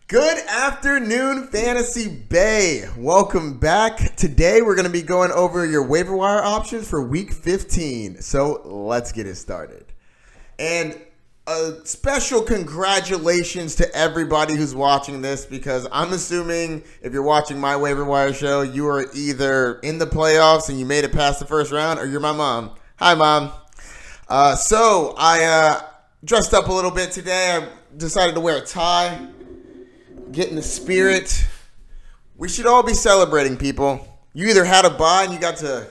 Good afternoon, Fantasy Bay. Welcome back. Today, we're going to be going over your waiver wire options for Week 15. So, let's get it started. And a special congratulations to everybody who's watching this, because I'm assuming if you're watching my waiver wire show, you are either in the playoffs and you made it past the first round, or you're my mom. Hi, Mom. So, I dressed up a little bit today. I decided to wear a tie. Get in the spirit. We should all be celebrating, people. You either had a bye and you got to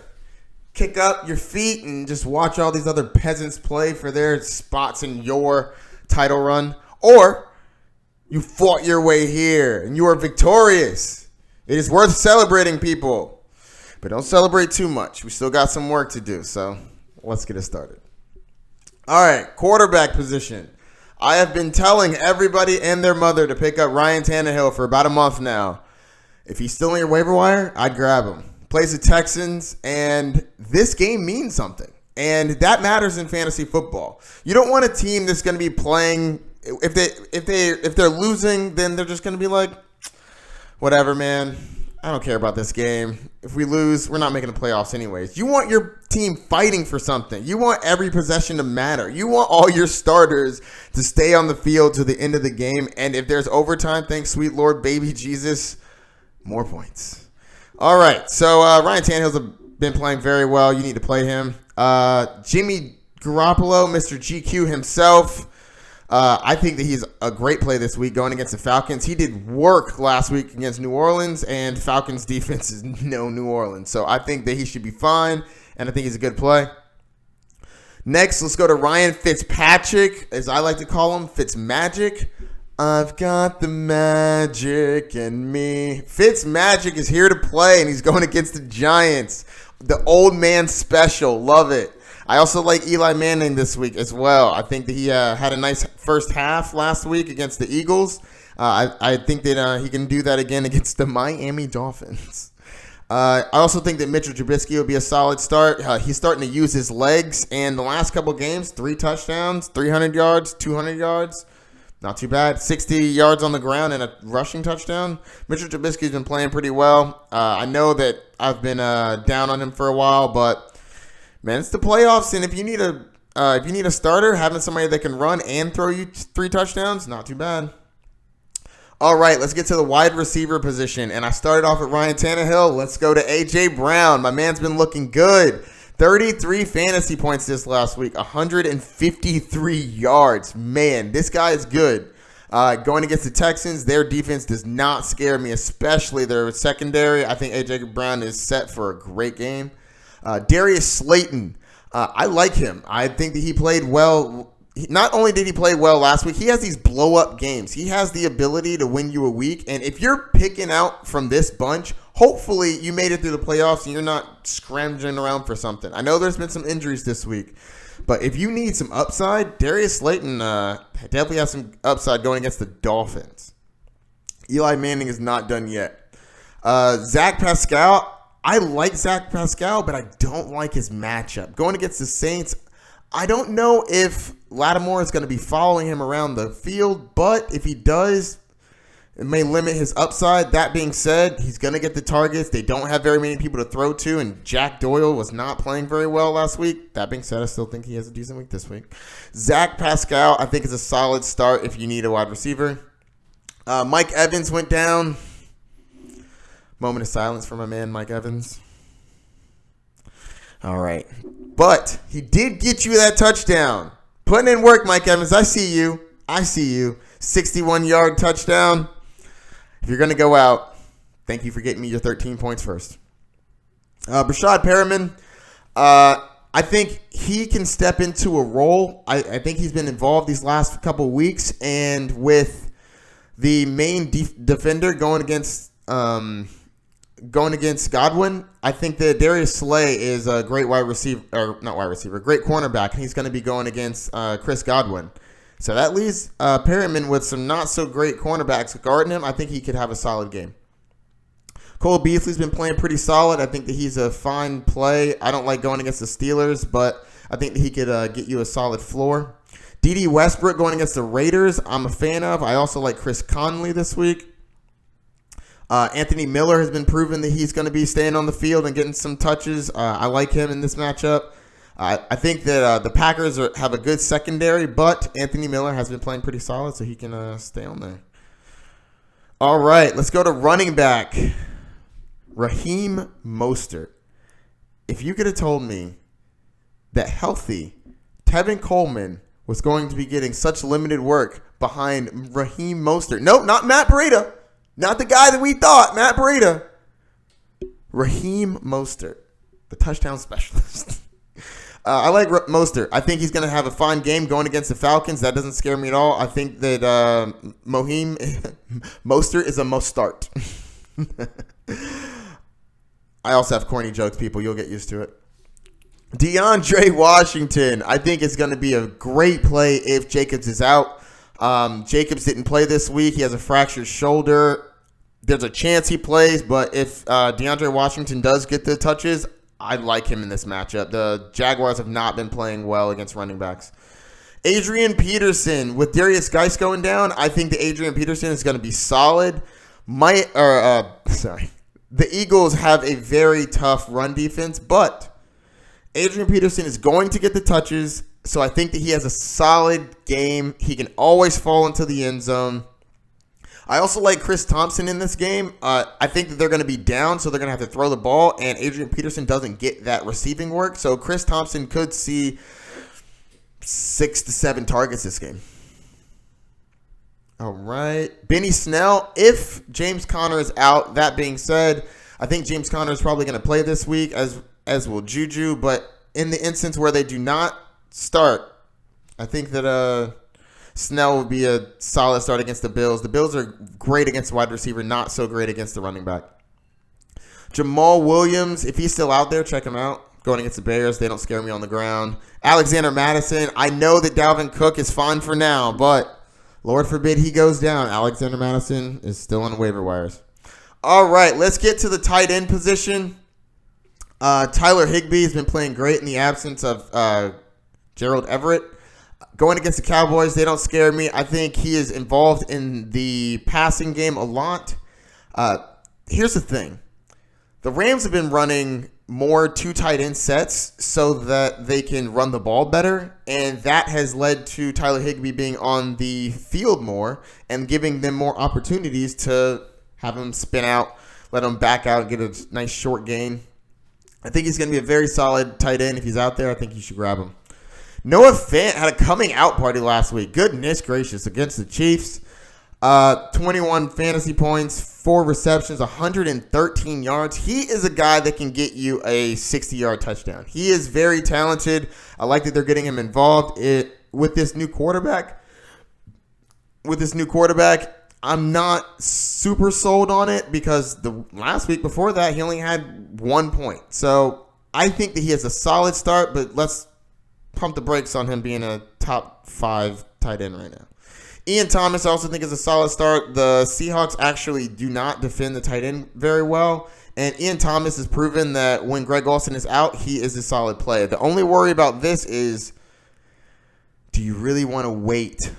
kick up your feet and just watch all these other peasants play for their spots in your title run, or you fought your way here and you are victorious. It is worth celebrating, people. But don't celebrate too much. We still got some work to do, so let's get it started. All right, quarterback position. I have been telling everybody and their mother to pick up Ryan Tannehill for about a month now. If he's still in your waiver wire, I'd grab him. Plays the Texans, and this game means something. And that matters in fantasy football. You don't want a team that's going to be playing. If they're losing, then they're just going to be like, whatever, man. I don't care about this game. If we lose, we're not making the playoffs anyways. You want your team fighting for something. You want every possession to matter. You want all your starters to stay on the field to the end of the game. And if there's overtime, thanks, sweet Lord, baby Jesus, more points. All right, so Ryan Tannehill's been playing very well. You need to play him. Jimmy Garoppolo, Mr. GQ himself. I think that he's a great play this week going against the Falcons. He did work last week against New Orleans, and Falcons defense is no New Orleans. So I think that he should be fine, and I think he's a good play. Next, let's go to Ryan Fitzpatrick, as I like to call him, Fitzmagic. I've got the magic in me. Fitzmagic is here to play, and he's going against the Giants. The old man special. Love it. I also like Eli Manning this week as well. I think that he had a nice first half last week against the Eagles. I think that he can do that again against the Miami Dolphins. I also think that Mitchell Trubisky will be a solid start. He's starting to use his legs, and the last couple games, 3 touchdowns, 300 yards, 200 yards. Not too bad. 60 yards on the ground and a rushing touchdown. Mitchell Trubisky's been playing pretty well. I know that I've been down on him for a while, but man, it's the playoffs, and if you need a starter, having somebody that can run and throw you 3 touchdowns, not too bad. All right, let's get to the wide receiver position, and I started off at Ryan Tannehill. Let's go to A.J. Brown. My man's been looking good. 33 fantasy points this last week, 153 yards. Man, this guy is good. Going against the Texans, their defense does not scare me, especially their secondary. I think A.J. Brown is set for a great game. Darius Slayton, I like him. I think that he played well. Not only did he play well last week, he has these blow-up games. He has the ability to win you a week. And if you're picking out from this bunch, hopefully you made it through the playoffs and you're not scrounging around for something. I know there's been some injuries this week, but if you need some upside, Darius Slayton definitely has some upside going against the Dolphins. Eli Manning is not done yet. Zach Pascal, I like Zach Pascal, but I don't like his matchup. Going against the Saints, I don't know if Lattimore is going to be following him around the field, but if he does, it may limit his upside. That being said, he's going to get the targets. They don't have very many people to throw to, and Jack Doyle was not playing very well last week. That being said, I still think he has a decent week this week. Zach Pascal, I think, is a solid start if you need a wide receiver. Mike Evans went down. Moment of silence for my man, Mike Evans. All right. But he did get you that touchdown. Putting in work, Mike Evans. I see you. 61-yard touchdown. If you're going to go out, thank you for getting me your 13 points first. Brashad Perriman, I think he can step into a role. I think he's been involved these last couple of weeks. And with the main defender going against Godwin, I think that Darius Slay is a great great cornerback, and he's going to be going against Chris Godwin. So that leaves Perriman with some not so great cornerbacks guarding him. I think he could have a solid game. Cole Beasley's been playing pretty solid. I think that he's a fine play. I don't like going against the Steelers, but I think that he could get you a solid floor. D.D. Westbrook going against the Raiders, I'm a fan of. I also like Chris Conley this week. Anthony Miller has been proven that he's going to be staying on the field and getting some touches. I like him in this matchup. I think that the Packers have a good secondary, but Anthony Miller has been playing pretty solid, so he can stay on there. All right, let's go to running back. Raheem Mostert. If you could have told me that healthy Tevin Coleman was going to be getting such limited work behind Raheem Mostert. Nope, not Matt Breida. Not the guy that we thought, Matt Breida. Raheem Mostert, the touchdown specialist. I like Mostert. I think he's going to have a fine game going against the Falcons. That doesn't scare me at all. I think that Mostert is a must start. I also have corny jokes, people. You'll get used to it. DeAndre Washington. I think it's going to be a great play if Jacobs is out. Jacobs didn't play this week. He has a fractured shoulder. There's a chance he plays, but if DeAndre Washington does get the touches, I like him in this matchup. The Jaguars have not been playing well against running backs. Adrian Peterson. With Darius Geis going down, I think that Adrian Peterson is going to be solid. The Eagles have a very tough run defense, but Adrian Peterson is going to get the touches. So I think that he has a solid game. He can always fall into the end zone. I also like Chris Thompson in this game. I think that they're going to be down, so they're going to have to throw the ball, and Adrian Peterson doesn't get that receiving work. So Chris Thompson could see 6 to 7 targets this game. All right. Benny Snell, if James Conner is out, that being said, I think James Conner is probably going to play this week, as will Juju. But in the instance where they do not start, I think that Snell would be a solid start against the Bills. The Bills are great against wide receiver, not so great against the running back. Jamal Williams, if he's still out there, check him out. Going against the Bears, they don't scare me on the ground. Alexander Madison, I know that Dalvin Cook is fine for now, but Lord forbid he goes down. Alexander Madison is still on the waiver wires. All right, let's get to the tight end position. Tyler Higbee has been playing great in the absence of Gerald Everett. Going against the Cowboys, they don't scare me. I think he is involved in the passing game a lot. Here's the thing. The Rams have been running more 2 tight end sets so that they can run the ball better, and that has led to Tyler Higbee being on the field more and giving them more opportunities to have him spin out, let him back out, and get a nice short gain. I think he's going to be a very solid tight end. If he's out there, I think you should grab him. Noah Fant had a coming out party last week. Goodness gracious, against the Chiefs. 21 fantasy points, 4 receptions, 113 yards. He is a guy that can get you a 60-yard touchdown. He is very talented. I like that they're getting him involved with this new quarterback. I'm not super sold on it because the last week before that, he only had 1 point. So I think that he has a solid start, but let's pump the brakes on him being a top 5 tight end right now. Ian Thomas I also think is a solid start. The Seahawks actually do not defend the tight end very well, and Ian Thomas has proven that when Greg Olsen is out, he is a solid player. The only worry about this is, do you really want to wait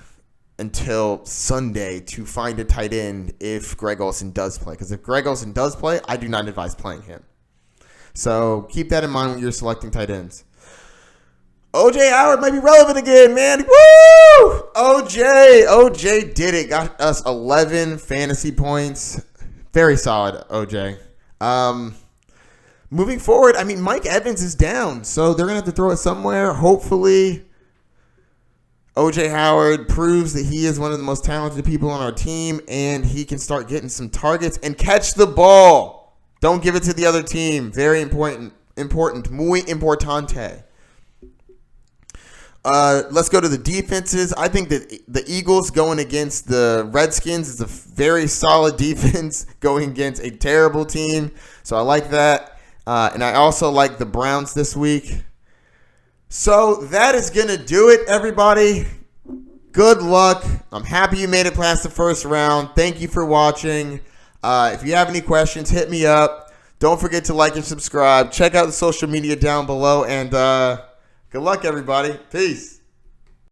until Sunday to find a tight end if Greg Olsen does play? Because if Greg Olsen does play, I do not advise playing him. So keep that in mind when you're selecting tight ends. OJ Howard might be relevant again, man. Woo! OJ did it. Got us 11 fantasy points. Very solid, OJ. Moving forward, I mean, Mike Evans is down, so they're going to have to throw it somewhere. Hopefully, OJ Howard proves that he is one of the most talented people on our team, and he can start getting some targets and catch the ball. Don't give it to the other team. Very important. Muy importante. Let's go to the defenses. I think that the Eagles going against the Redskins is a very solid defense going against a terrible team. So I like that. And I also like the Browns this week. So that is going to do it, everybody. Good luck. I'm happy you made it past the first round. Thank you for watching. If you have any questions, hit me up. Don't forget to like and subscribe. Check out the social media down below. And good luck, everybody. Peace.